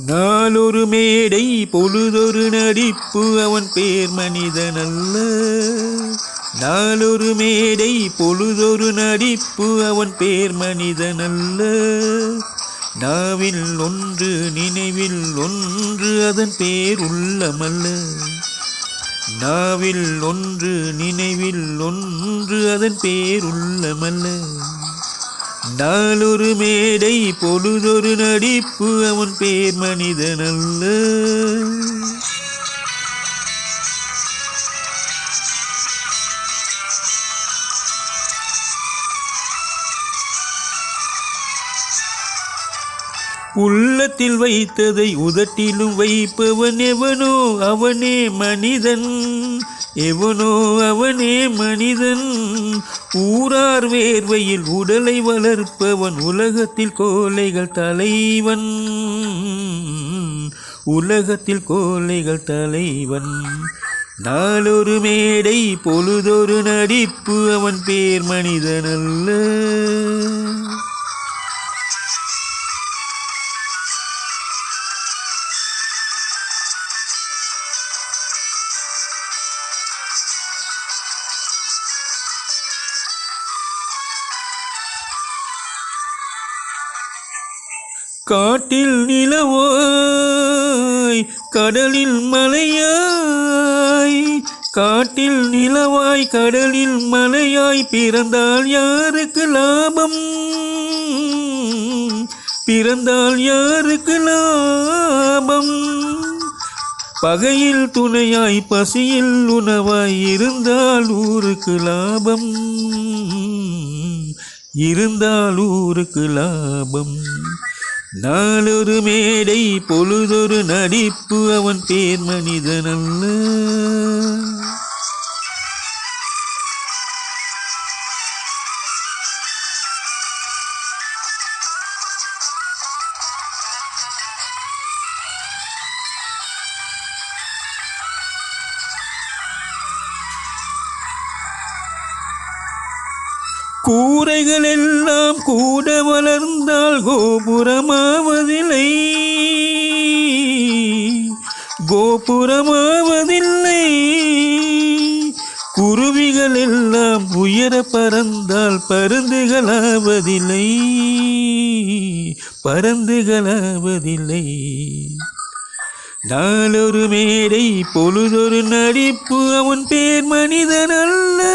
நாளொரு மேடை பொழுதொரு நடிப்பு அவன் பேர் மனிதனல்ல. நாளொரு மேடை பொழுதொரு நடிப்பு அவன் பேர் மனிதனல்ல. நாவில் ஒன்று நினைவில் ஒன்று அதன் பேர் உள்ளமல்ல. நாவில் ஒன்று நினைவில் ஒன்று அதன் பேர் உள்ளமல்ல. நாளொரு மேடை பொழுதொரு நடிப்பு அவன் பேர் மனிதனல்ல. உள்ளத்தில் வைத்ததை உதட்டிலும் வைப்பவன் எவனோ அவனே மனிதன். எவனோ அவனே மனிதன். ஊரார் வேர்வையில் உடலை வளர்ப்பவன் உலகத்தில் கோழைகள் தலைவன். உலகத்தில் கோழைகள் தலைவன். நாளொரு மேடை பொழுதொரு நடிப்பு அவன் பேர் மனிதனல்ல. காட்டில் நிலவாய் கடலில் மலையாய். காட்டில் நிலவாய் கடலில் மலையாய் பிறந்தால் யாருக்கு லாபம்? பிறந்தால் யாருக்கு லாபம்? பகையில் துணையாய் பசியில் உணவாய் இருந்தால் ஊருக்கு லாபம். இருந்தால் ஊருக்கு லாபம். நாளொரு மேடை பொழுதொரு நடிப்பு அவன் பேர் மனிதனல்ல. கூரைகள் எல்லாம் கூட வளர்ந்தால் கோபுரமாவதில்லை. கோபுரமாவதில்லை. குருவிகள் எல்லாம் உயர பறந்தால் பருந்துகளாவதில்லை. பருந்துகளாவதில்லை. நாளொரு மேடை பொழுதொரு நடிப்பு அவன் பேர் மனிதனல்ல.